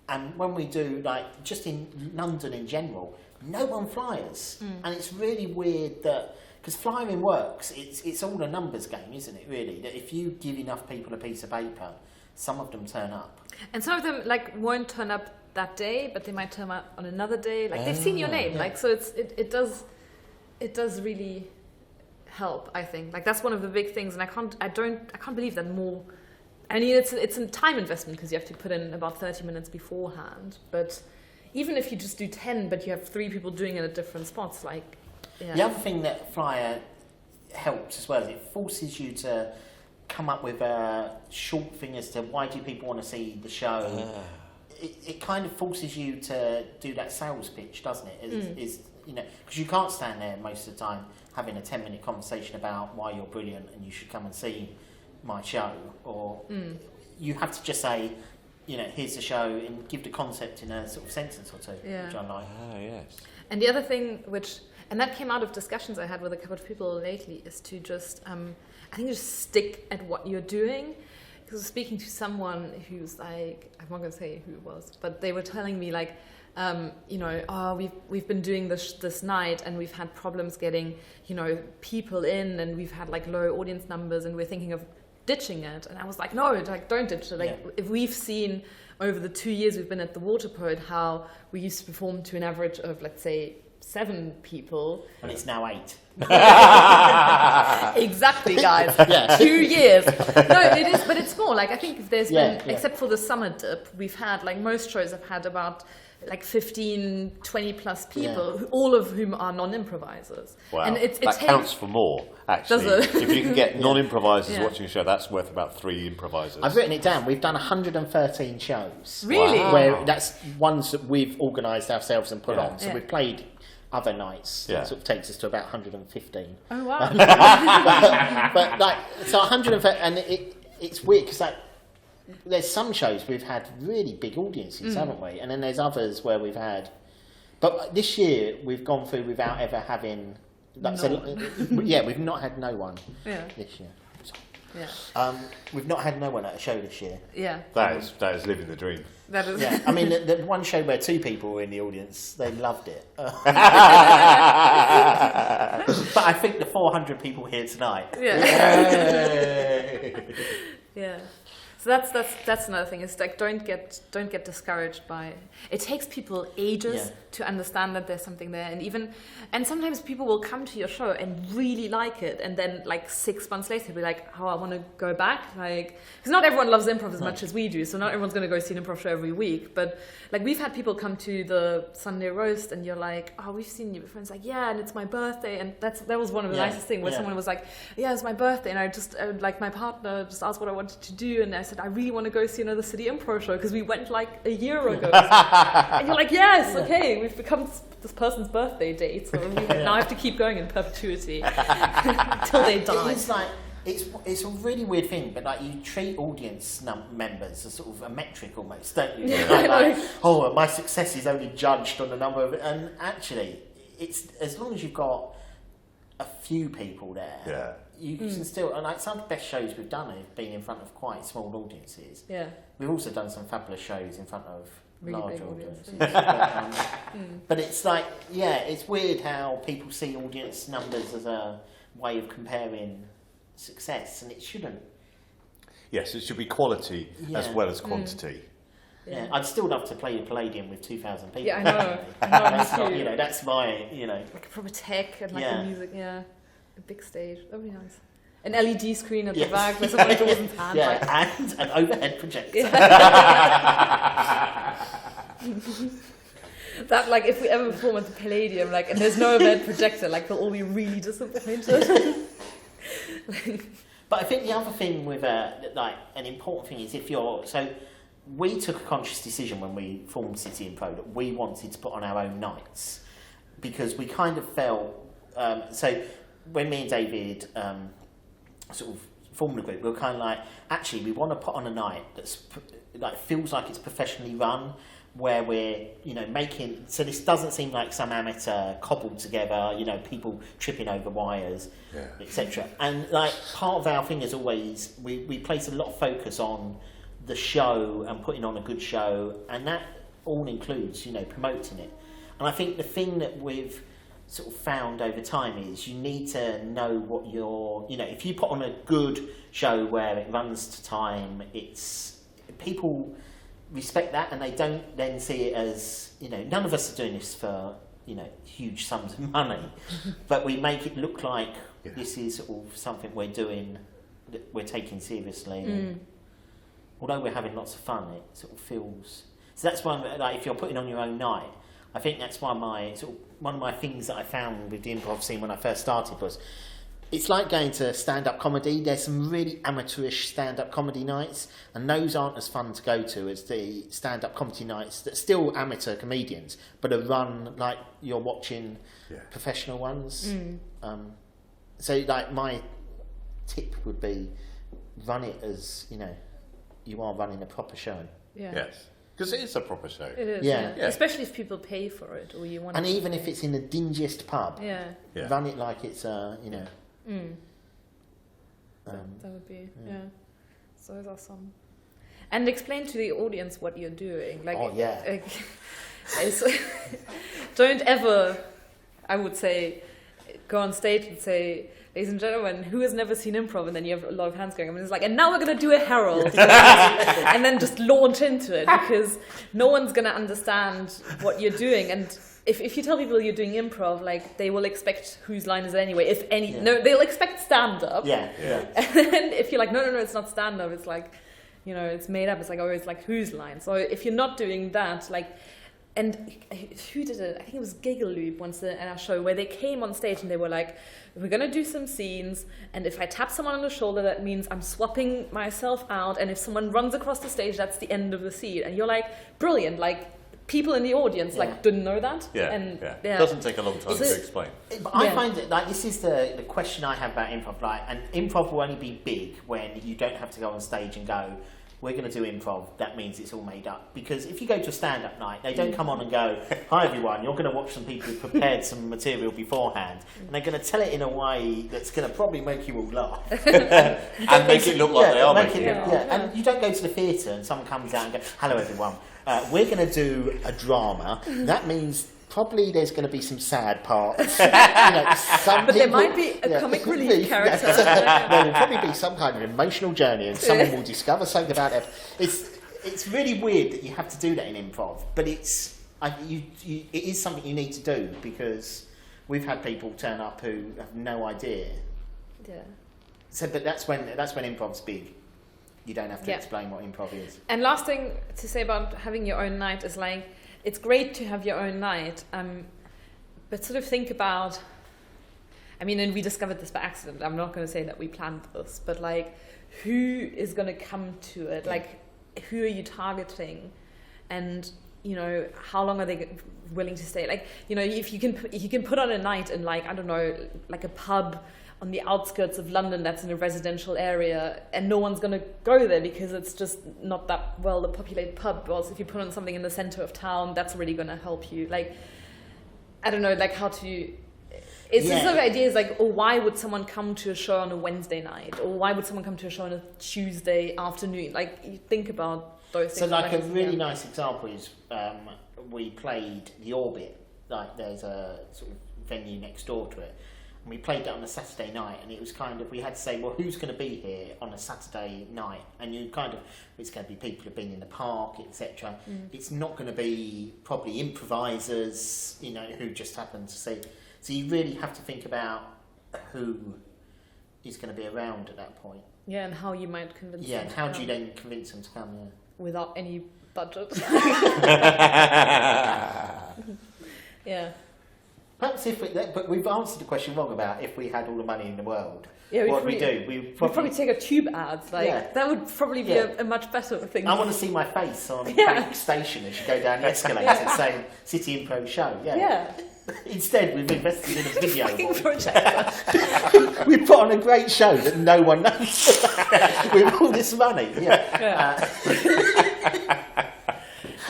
and when we do like just in London in general, no one flyers. And it's really weird that, because flyering works, it's all a numbers game, isn't it, really? That if you give enough people a piece of paper, some of them turn up. And some of them won't turn up that day, but they might turn up on another day. Like they've seen your name. Yeah. So it does really help, I think. Like that's one of the big things, and I can't believe that more. I mean, it's a time investment, because you have to put in about 30 minutes beforehand. But even if you just do 10, but you have 3 people doing it at different spots, like. Yeah. The other thing that flyer helps as well is it forces you to come up with a short thing as to why do people want to see the show. It kind of forces you to do that sales pitch, doesn't it? Because you can't stand there most of the time having a 10-minute conversation about why you're brilliant and you should come and see my show, or you have to just say, here's the show, and give the concept in a sort of sentence or two, which I like. Yes. And the other thing and that came out of discussions I had with a couple of people lately, is to just, I think just stick at what you're doing. Because I was speaking to someone who's like, I'm not going to say who it was, but they were telling me you know, we've been doing this night and we've had problems getting, you know, people in, and we've had like low audience numbers, and we're thinking of ditching it. And I was like, no, like don't ditch it. Like if we've seen over the 2 years we've been at the Water Poet how we used to perform to an average of, let's say, 7 people, and it's now 8. Exactly, guys. 2 years. No, it is, but it's more like, I think if there's been, except for the summer dip, we've had, like, most shows have had about like 15, 20 plus people, all of whom are non-improvisers. Wow, and that counts for more, actually. Does it? If you can get non-improvisers watching a show, that's worth about 3 improvisers. I've written it down. We've done 113 shows. Really? Wow. Where that's ones that we've organised ourselves and put on. So we've played other nights. That sort of takes us to about 115. Oh, wow. but like, so 130, and it's weird because like, there's some shows we've had really big audiences, haven't we? And then there's others where we've had, but this year we've gone through without ever having, like, we've not had no one this year. We've not had no one at a show this year. Yeah. That is living the dream. That is. Yeah. I mean, the one show where 2 people were in the audience, they loved it. But I think the 400 people here tonight. Yeah. So that's another thing. It's like don't get discouraged by it. It takes people ages to understand that there's something there, and sometimes people will come to your show and really like it, and then like 6 months later be like, oh, I want to go back, like, because not everyone loves improv as much as we do, so not everyone's going to go see an improv show every week, but like we've had people come to the Sunday roast and you're like, oh, we've seen you before, and it's like, yeah, and it's my birthday, and that was one of the nicest things where someone was like, yeah, it's my birthday, and I just like my partner just asked what I wanted to do, and I said, I really want to go see another City Improv show because we went like a year ago. And you're like, yes, okay, we've become this person's birthday date, so we now have to keep going in perpetuity until they die. It's like, it's a really weird thing, but like you treat audience members as sort of a metric almost, don't you? Like, oh, my success is only judged on the number of, and actually, it's as long as you've got a few people there. You can still, and like some of the best shows we've done have been in front of quite small audiences. Yeah. We've also done some fabulous shows in front of really large audiences. But it's like, it's weird how people see audience numbers as a way of comparing success, and it shouldn't. Yes, it should be quality as well as quantity. Yeah, I'd still love to play the Palladium with 2,000 people. Yeah, I know. That's not, that's my, like a proper tech and like the music, a big stage. That would be nice. An LED screen at the back where someone draws in hand. And an overhead projector. That, like, if we ever perform at the Palladium, like, and there's no overhead projector, like, they'll all be really disappointed. But I think the other thing with, like, an important thing is if you're, so we took a conscious decision when we formed City Improv that we wanted to put on our own nights because we kind of felt, so when me and David sort of formed the group, we were kind of like, actually, we want to put on a night that's like feels like it's professionally run, where we're making, so this doesn't seem like some amateur cobbled together, people tripping over wires, etc. And like part of our thing is always we place a lot of focus on the show and putting on a good show, and that all includes promoting it. And I think the thing that we've sort of found over time is you need to know what you're, if you put on a good show where it runs to time, it's people respect that, and they don't then see it as, none of us are doing this for, huge sums of money, but we make it look like this is sort of something we're doing, that we're taking seriously. And although we're having lots of fun, it sort of feels, so that's why, like, if you're putting on your own night, I think that's why one of my things that I found with the improv scene when I first started was, it's like going to stand-up comedy. There's some really amateurish stand-up comedy nights, and those aren't as fun to go to as the stand-up comedy nights that still amateur comedians, but are run like you're watching professional ones. So like my tip would be, run it as, you are running a proper show. Yes. Because it is a proper show. It is, especially if people pay for it, or you want. And even if it's in the dingiest pub, run it like it's that would be so awesome. And explain to the audience what you're doing. Like, Don't ever, I would say, go on stage and say, ladies and gentlemen, who has never seen improv? And then you have a lot of hands going up, and it's like, and now we're going to do a herald. And then just launch into it, because no one's going to understand what you're doing. And if you tell people you're doing improv, like, they will expect whose line is it anyway, if any. Yeah. No, they'll expect stand-up. Yeah. And then if you're like, no, it's not stand-up, it's like, you know, it's made up. It's like, oh, it's like whose line? So if you're not doing that, like, and who did it? I think it was Giggle Loop once in our show, where they came on stage and they were like, we're going to do some scenes, and if I tap someone on the shoulder, that means I'm swapping myself out, and if someone runs across the stage, that's the end of the scene. And you're like, brilliant, like, people in the audience didn't know that. It doesn't take a long time to explain. But I find it, like, this is the question I have about improv, like, and improv will only be big when you don't have to go on stage and go, we're going to do improv, that means it's all made up. Because if you go to a stand-up night, they don't come on and go, hi everyone, you're going to watch some people who've prepared some material beforehand, and they're going to tell it in a way that's going to probably make you all laugh. And make it look like they are making it laugh. Yeah. And you don't go to the theatre and someone comes out and goes, hello everyone, we're going to do a drama. That means probably there's going to be some sad parts. But there might be a comic relief character. There will probably be some kind of emotional journey, and someone will discover something about it. It's really weird that you have to do that in improv, but it is something you need to do, because we've had people turn up who have no idea. Yeah. So, but that's when improv's big. You don't have to explain what improv is. And last thing to say about having your own night is, like, it's great to have your own night, but sort of think about, I mean, and we discovered this by accident. I'm not going to say that we planned this, but, like, who is going to come to it? Like, who are you targeting? And, you know, how long are they willing to stay? Like, you know, if you can put on a night in, like, I don't know, like a pub on the outskirts of London that's in a residential area, and no one's going to go there because it's just not that well a populated pub. Whereas if you put on something in the centre of town, that's really going to help you. Like, I don't know, like, how to... It's the sort of ideas like, or why would someone come to a show on a Wednesday night? Or why would someone come to a show on a Tuesday afternoon? Like, you think about those things. So, like, a really nice example is we played The Orbit. Like, there's a sort of venue next door to it. And we played that on a Saturday night, and it was kind of, we had to say, well, who's going to be here on a Saturday night? And you kind of, it's going to be people who've been in the park, etc. It's not going to be probably improvisers, you know, who just happen to see. So you really have to think about who is going to be around at that point. Yeah, and how you might convince them. Yeah, and how do you then convince them to come? Yeah. Without any budget. Yeah. Perhaps but we've answered the question wrong about if we had all the money in the world. Yeah, what would we do? We'd probably take a tube ad. Like, that would probably be a much better thing. I want to see my face on Bank Station as you go down the escalator saying City Improv Show. Yeah. Instead, we've invested in a video projector. We put on a great show that no one knows with all this money.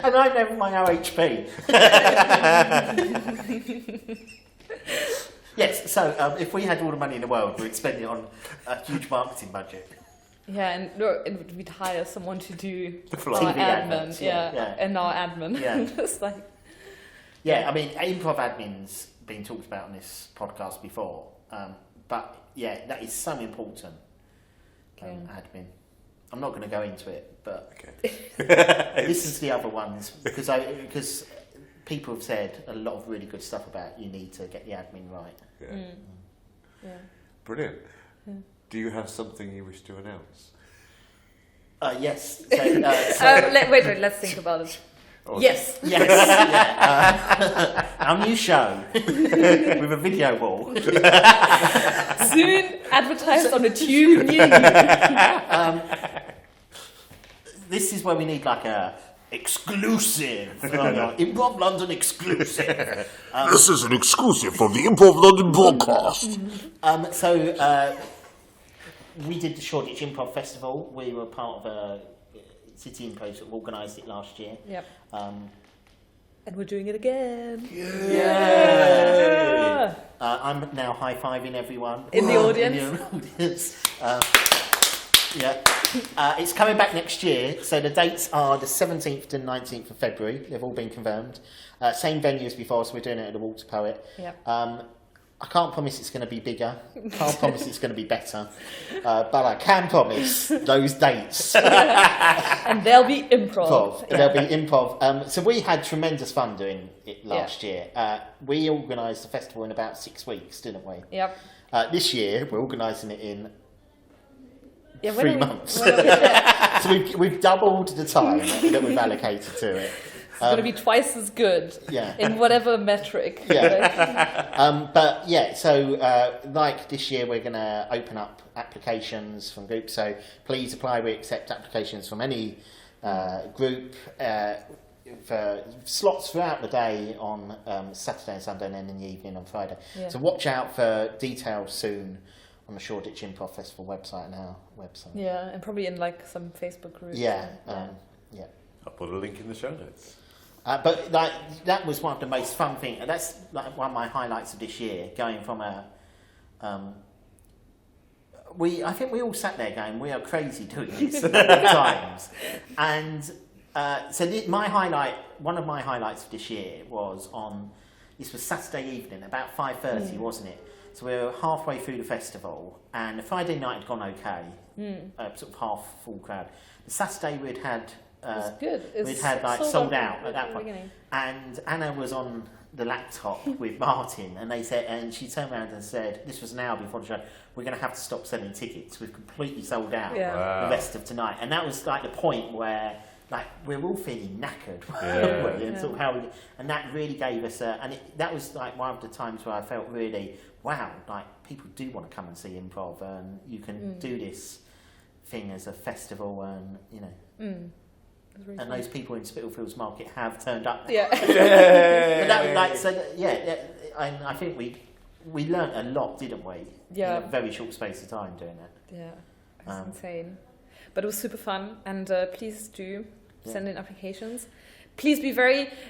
And I know my OHP. Yes, so if we had all the money in the world, we'd spend it on a huge marketing budget. Yeah, and we'd hire someone to do our TV admin. And our admin. Yeah. Just like... I mean, improv admin's been talked about on this podcast before, but that is so important. Admin. I'm not going to go into it, but listen to the other ones because people have said a lot of really good stuff about you need to get the admin right. Brilliant. Do you have something you wish to announce? Yes. Wait, let's think about it. Oh, yes. Our new show with a video wall. Soon advertised on a tube near you. This is where we need like a exclusive, Improv London exclusive. This is an exclusive from the Improv London broadcast. We did the Shoreditch Improv Festival. We were part of a City Improv that organised it last year. Yep. And we're doing it again. Yeah. I'm now high-fiving everyone in the audience. Yeah. It's coming back next year. So the dates are the 17th to 19th of February. They've all been confirmed. Same venue as before, so we're doing it at the Water Poet. Yeah. I can't promise it's going to be bigger. Can't promise it's going to be better. But I can promise those dates. And there'll be improv. There'll be improv. So we had tremendous fun doing it last year. We organised the festival in about 6 weeks, didn't we? Yep. This year, we're organising it in 3 3 months. So we've doubled the time that we've allocated to it. It's going to be twice as good in whatever metric. Yeah. But yeah, so like this year, we're going to open up applications from groups. So please apply. We accept applications from any group for slots throughout the day on Saturday and Sunday, and then in the evening on Friday. Yeah. So watch out for details soon on the Shoreditch Improv Festival website and our website. Yeah, and probably in like some Facebook groups. Yeah. I'll put a link in the show notes. But like that was one of the most fun things. That's like one of my highlights of this year. Going from a, I think we all sat there going, we are crazy doing this at times. And so one of my highlights of this year was this was Saturday evening, about 5:30, wasn't it? So we were halfway through the festival, and the Friday night had gone okay, sort of half full crowd. The Saturday we'd had. We'd had like sold out at that point, and Anna was on the laptop with Martin, and she turned around and said, "This was an hour before the show. We're going to have to stop selling tickets. We've completely sold out the rest of tonight." And that was like the point where like we're all feeling knackered, and sort of and that really gave us that was like one of the times where I felt really wow, like people do want to come and see improv, and you can do this thing as a festival, and you know. Really and those people in Spitalfields Market have turned up. Yeah. But that was I think we learnt a lot, didn't we? Yeah. In a very short space of time doing it. Yeah, it's insane. But it was super fun, and please do send in applications. Please be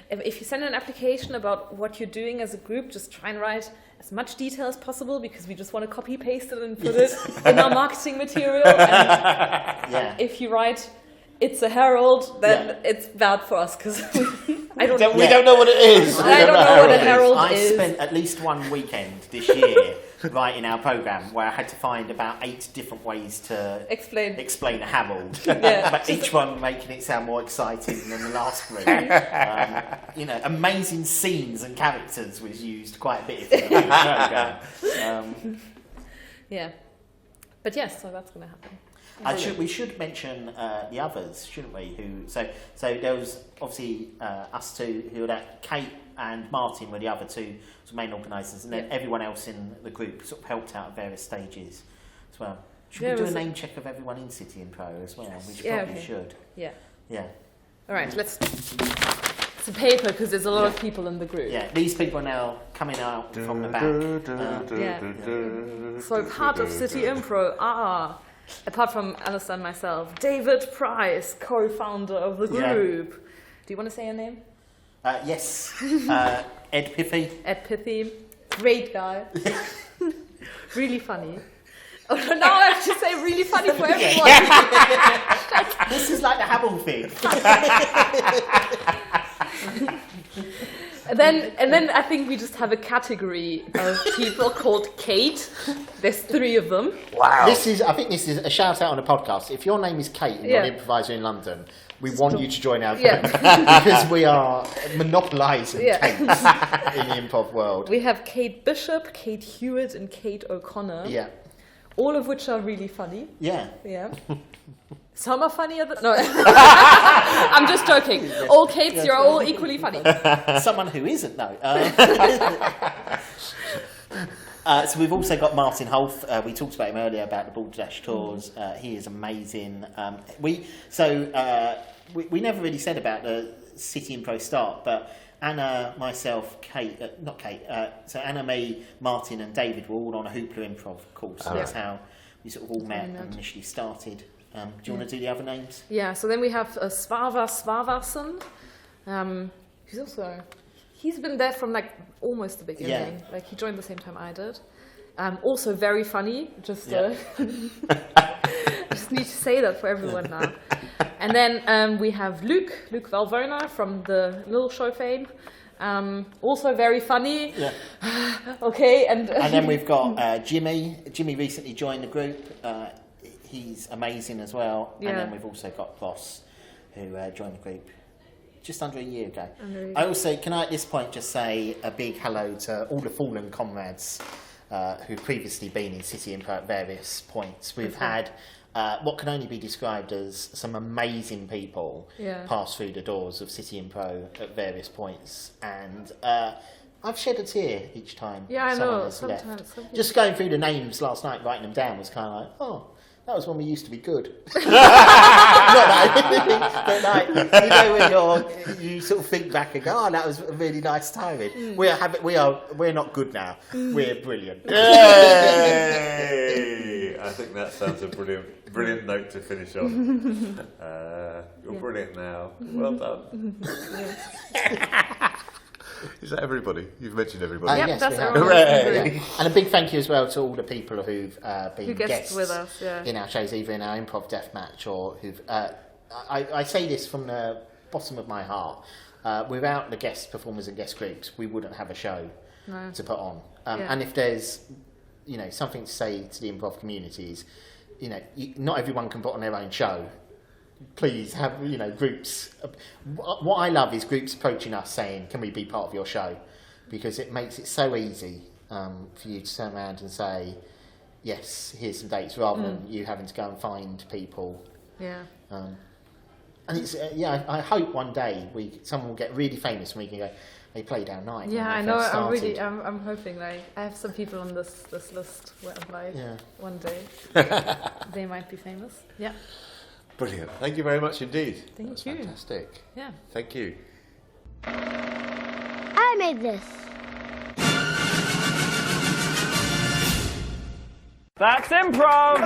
if you send an application about what you're doing as a group, just try and write as much detail as possible, because we just want to copy paste it and put it in our marketing material. And if you write "It's a Herald," then it's bad for us, because we don't know what it is. I don't know what a Herald is. I spent at least one weekend this year writing our programme where I had to find about 8 different ways to explain a Herald, but each one making it sound more exciting than the last three. Amazing scenes and characters was used quite a bit in the programme. But yes, so that's going to happen. We should mention the others, shouldn't we? So there was obviously us two, who were that. Kate and Martin were the other two main organisers, and then everyone else in the group sort of helped out at various stages as well. Should we do a name check of everyone in City Improv as well? We probably should. Yeah. All right, let's. It's a paper, because there's a lot of people in the group. Yeah, these people are now coming out from the back. So part of City Improv are, apart from Alastair and myself, David Price, co-founder of the group. Do you want to say your name? Yes. Ed Pithy. Ed Pithy. Great guy. Really funny. Oh, now I have to say really funny for everyone. This is like the Hamill thing. And then I think we just have a category of people called Kate. There's 3 of them. Wow. I think this is a shout out on a podcast. If your name is Kate and you're an improviser in London, we want you to join our group, because we are monopolising Kates in the improv world. We have Kate Bishop, Kate Hewitt, and Kate O'Connor. Yeah. All of which are really funny. Yeah. Some are funnier than... No. I'm just joking. All Kates, you're all equally funny. Someone who isn't, though. So we've also got Martin Hulf. We talked about him earlier about the Balderdash tours. He is amazing. We never really said about the City Improv start, but Anna, myself, Kate, so Anna, me, Martin and David were all on a Hoopla Improv course. So that's how we sort of all met and initially started. Do you want to do the other names? Yeah, so then we have Svava Svavarsson. He's been there from like almost the beginning. Like he joined the same time I did. Also very funny, just just need to say that for everyone now. And then we have Luke Valvona from the Little Show fame. Also very funny. Yeah. Okay, and then we've got Jimmy. Jimmy recently joined the group. He's amazing as well. Yeah. And then we've also got Ross, who joined the group just under a year ago. I also, can I at this point just say a big hello to all the fallen comrades who've previously been in City Improv at various points. We've had what can only be described as some amazing people pass through the doors of City Improv at various points, and I've shed a tear each time. Yeah, I someone know. has left. Sometimes. Just going through the names last night, writing them down, was kind of like, oh, that was when we used to be good. Not that, but like, you know, when you sort of think back and go, oh, that was a really nice timing. We're not good now. We're brilliant. Yay! I think that sounds a brilliant note to finish on. You're brilliant now. Well done. Is that everybody? You've mentioned everybody. Yes, that's we have. everyone. Yeah. And a big thank you as well to all the people who've been guests with us in our shows, either in our improv deathmatch or who've. I say this from the bottom of my heart. Without the guest performers and guest groups, we wouldn't have a show to put on. And if there's, something to say to the improv communities, not everyone can put on their own show. Please have, groups. What I love is groups approaching us saying, can we be part of your show? Because it makes it so easy for you to turn around and say, yes, here's some dates, rather than you having to go and find people. Yeah. And it's, I hope one day someone will get really famous and we can go, they played our night. Yeah, I know. I'm hoping. Like, I have some people on this list where one day they might be famous. Yeah. Brilliant. Thank you very much indeed. Thank you. Fantastic. Yeah. Thank you. I made this. That's improv!